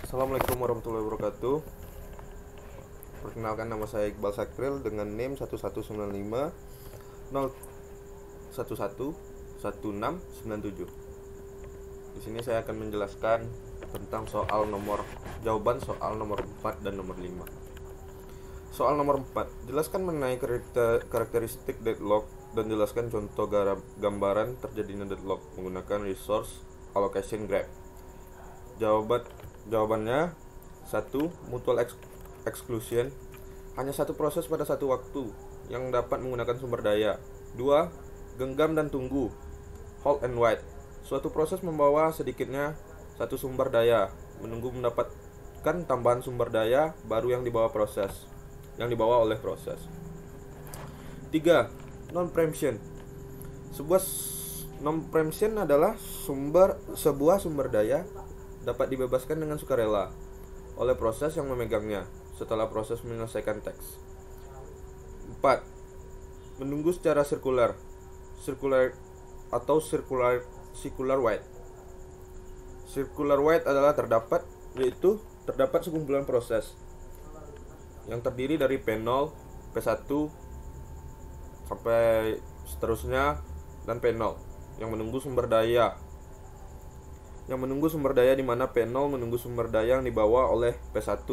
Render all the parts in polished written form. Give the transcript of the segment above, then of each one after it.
Assalamualaikum warahmatullahi wabarakatuh. Perkenalkan, nama saya Iqbal Sakril dengan NIM 11950111697. Di sini saya akan menjelaskan tentang jawaban soal nomor 4 dan nomor 5. Soal nomor 4, jelaskan mengenai karakteristik deadlock dan jelaskan contoh gambaran terjadinya deadlock menggunakan resource allocation graph. Jawabannya 1. Mutual exclusion, hanya satu proses pada satu waktu yang dapat menggunakan sumber daya. 2. Genggam dan tunggu, hold and wait, suatu proses membawa sedikitnya satu sumber daya, menunggu mendapatkan tambahan sumber daya baru yang dibawa oleh proses. 3. Non-preemption, non-preemption adalah sebuah sumber daya dapat dibebaskan dengan sukarela oleh proses yang memegangnya setelah proses menyelesaikan teks. 4. Menunggu secara circular wait. Circular wait adalah terdapat sekumpulan proses yang terdiri dari P0, P1 sampai seterusnya dan P0 yang menunggu sumber daya di mana P0 menunggu sumber daya yang dibawa oleh P1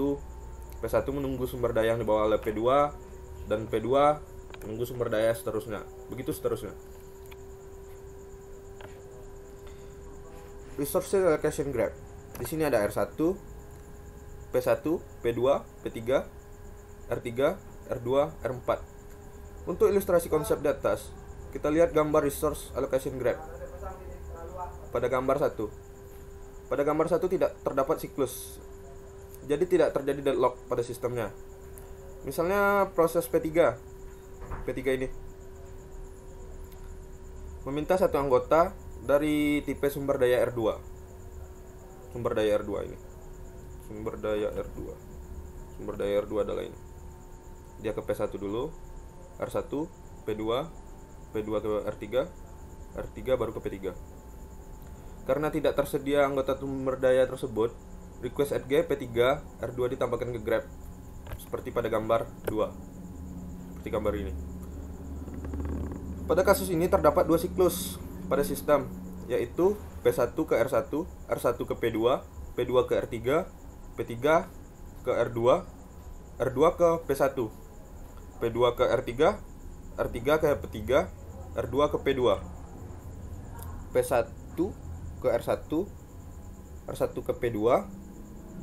menunggu sumber daya yang dibawa oleh P2, dan P2 menunggu sumber daya seterusnya. Begitu seterusnya. Resource allocation graph. Di sini ada R1, P1, P2, P3, R3, R2, R4. Untuk ilustrasi konsep di atas, kita lihat gambar resource allocation graph. Pada gambar 1 tidak terdapat siklus, jadi tidak terjadi deadlock pada sistemnya. Misalnya proses P3 ini meminta satu anggota dari tipe sumber daya R2. Sumber daya R2 adalah ini. Dia ke P1 dulu, R1, P2 ke R3, R3 baru ke P3. Karena tidak tersedia anggota sumber daya tersebut, request add P3 R2 ditambahkan ke graph seperti pada gambar 2. Seperti gambar ini. Pada kasus ini terdapat dua siklus pada sistem, yaitu P1 ke R1, R1 ke P2, P2 ke R3, P3 ke R2, R2 ke P1, P2 ke R3, R3 ke P3, R2 ke P2, P1 ke R1, R1 ke P2,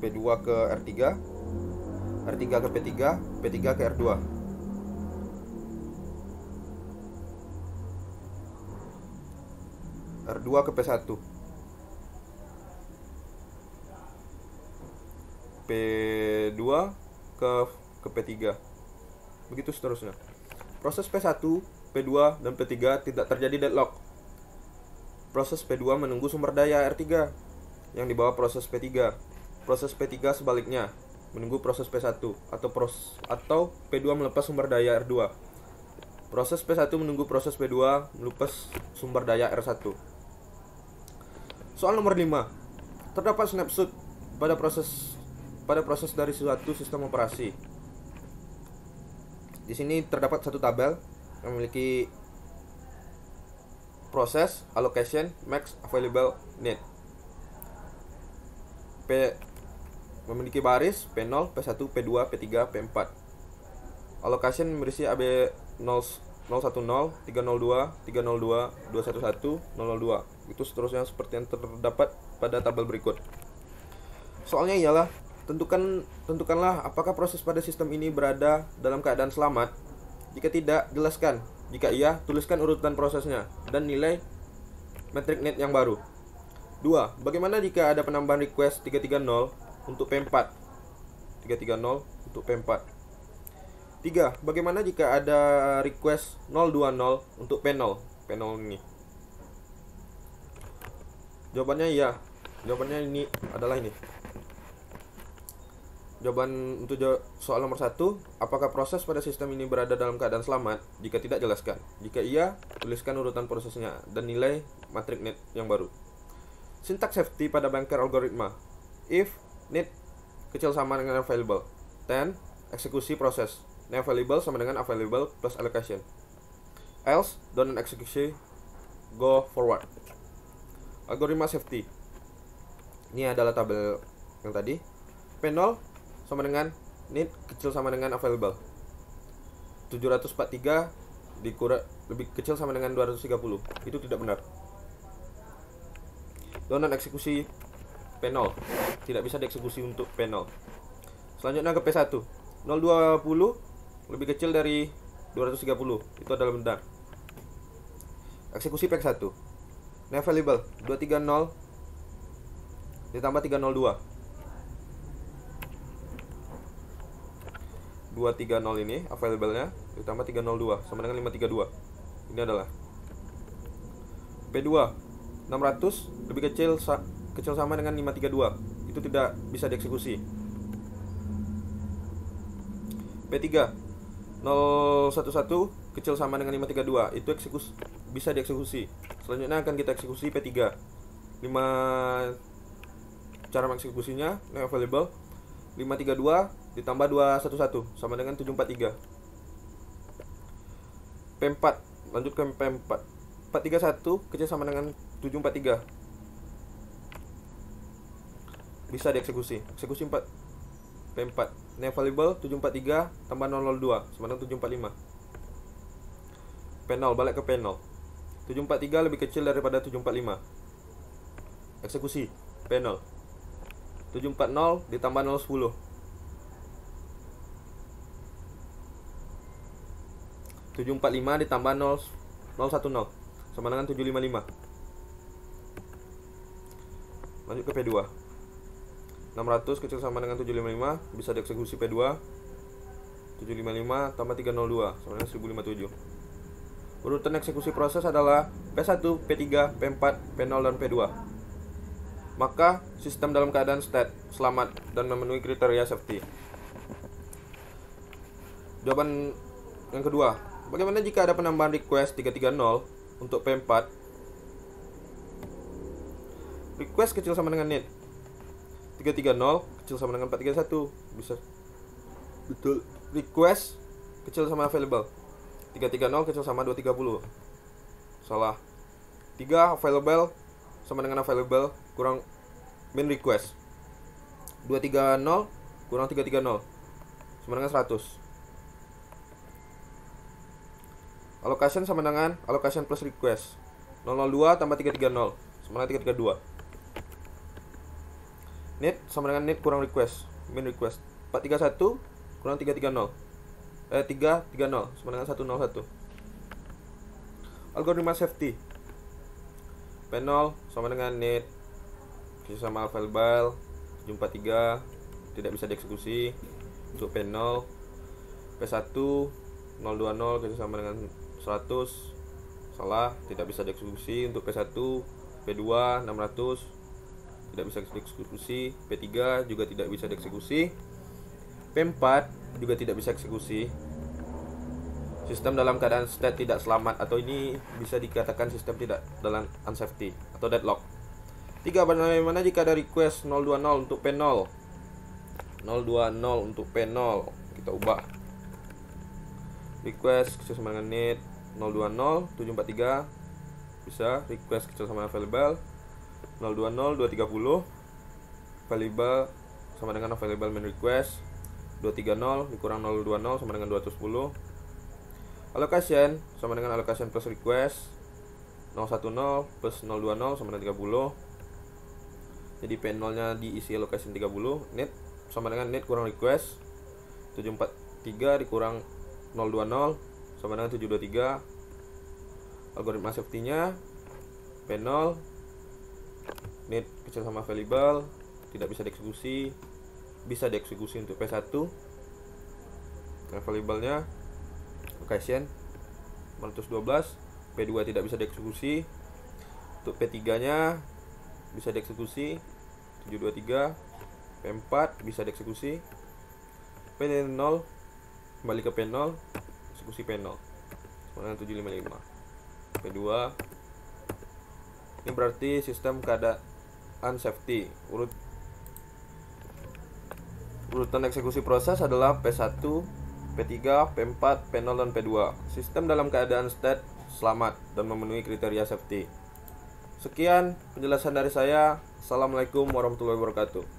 P2 ke R3, R3 ke P3, P3 ke R2. R2 ke P1, P2 ke P3. Begitu seterusnya. Proses P1, P2 dan P3 tidak terjadi deadlock. Proses P2 menunggu sumber daya R3 yang dibawa proses P3. Proses P3 sebaliknya, menunggu proses P1 atau P2 melepas sumber daya R2. Proses P1 menunggu proses P2 melepas sumber daya R1. Soal nomor 5. Terdapat snapshot pada proses dari suatu sistem operasi. Di sini terdapat satu tabel yang memiliki proses, allocation, max, available, need. Memiliki baris P0, P1, P2, P3, P4. Allocation berisi AB 010, 302, 302, 211, 002. Itu seterusnya seperti yang terdapat pada tabel berikut. Soalnya ialah tentukanlah apakah proses pada sistem ini berada dalam keadaan selamat. Jika tidak, jelaskan. Jika iya, tuliskan urutan prosesnya dan nilai metric net yang baru. 2. Bagaimana jika ada penambahan request 330 untuk P4? 330 untuk P4. 3. Bagaimana jika ada request 020 untuk P0? P0 ini. Jawabannya iya. Jawabannya ini adalah ini. Jawaban untuk soal nomor 1, apakah proses pada sistem ini berada dalam keadaan selamat? Jika tidak, jelaskan. Jika iya, tuliskan urutan prosesnya dan nilai matric net yang baru. Syntax safety pada banker algoritma. If, need, kecil sama dengan available. 10 eksekusi proses. Available sama dengan available plus allocation. Else don't execute, go forward. Algoritma safety. Ini adalah tabel yang tadi. P0 sama dengan need kecil sama dengan available. 743 dikurang lebih kecil sama dengan 230. Itu tidak benar. Don't eksekusi P0. Tidak bisa dieksekusi untuk P0. Selanjutnya ke P1. 020 lebih kecil dari 230. Itu adalah benar. Eksekusi P1. Available 230 ditambah 302. 230 ini available-nya ditambah 302 sama dengan 532. Ini adalah P2. 600 lebih kecil sama dengan 532. Itu tidak bisa dieksekusi. P3 011 kecil sama dengan 532. Itu bisa dieksekusi. Selanjutnya akan kita eksekusi P3. 5 cara mengeksekusinya available 532 ditambah 211 sama dengan 743. P4 lanjut ke P4. 431 kecil sama dengan 743. Bisa dieksekusi. Eksekusi 4 P4. Available 743 tambah 002 sama dengan 745. P0 balik ke P0. 743 lebih kecil daripada 745. Eksekusi P0. 740 ditambah 010. 745 ditambah 010 sama dengan 755. Lanjut ke P2. 600 kecil sama dengan 755. Bisa dieksekusi P2. 755 tambah 302 sama dengan 1057. Urutan eksekusi proses adalah P1, P3, P4, P0, dan P2. Maka sistem dalam keadaan state, selamat, dan memenuhi kriteria safety. Jawaban yang kedua, bagaimana jika ada penambahan request 330 untuk P4? Request kecil sama dengan need. 330 kecil sama dengan 431. Bisa betul. Request kecil sama available. 330 kecil sama 230. Salah. 3 available sama dengan available kurang main request. 230 kurang 330 sama dengan 100. Allocation sama dengan allocation plus request. 002 tambah 330 sama dengan 332. Need sama dengan need kurang request, main request. 431 kurang 330. 330 sama dengan 101. Algoritma safety. P0 sama dengan need sama available 743 tidak bisa dieksekusi untuk P0. P1 020 kecil sama dengan 100. Salah, tidak bisa dieksekusi untuk P1. P2 600 tidak bisa dieksekusi. P3 juga tidak bisa dieksekusi. P4 juga tidak bisa eksekusi. Sistem dalam keadaan state tidak selamat, atau ini bisa dikatakan sistem tidak dalam unsafety atau deadlock. 3. Bagaimana jika ada request 020 untuk P0? 020 untuk P0 kita ubah. Request kecil sama dengan need 020 743 bisa. Request kecil sama available 020 230. Available sama dengan available main request. 230 dikurang 020 sama dengan 210. Allocation sama dengan allocation plus request. 010 plus 020 sama dengan 30. Jadi P0 nya diisi allocation 30. Need sama dengan need kurang request. 743 dikurang 020 sama dengan 723. Algoritma safety nya P0 need kecil sama available tidak bisa dieksekusi. Bisa dieksekusi untuk P1. Available nya location 412. P2 tidak bisa dieksekusi. Untuk P3 nya bisa dieksekusi 723. P4 bisa dieksekusi. P0 kembali ke P0, eksekusi P0 dengan 755. P2 ini berarti sistem keadaan safety. Urutan eksekusi proses adalah P1, P3, P4, P0, dan P2. Sistem dalam keadaan state selamat dan memenuhi kriteria safety. Sekian penjelasan dari saya. Assalamualaikum warahmatullahi wabarakatuh.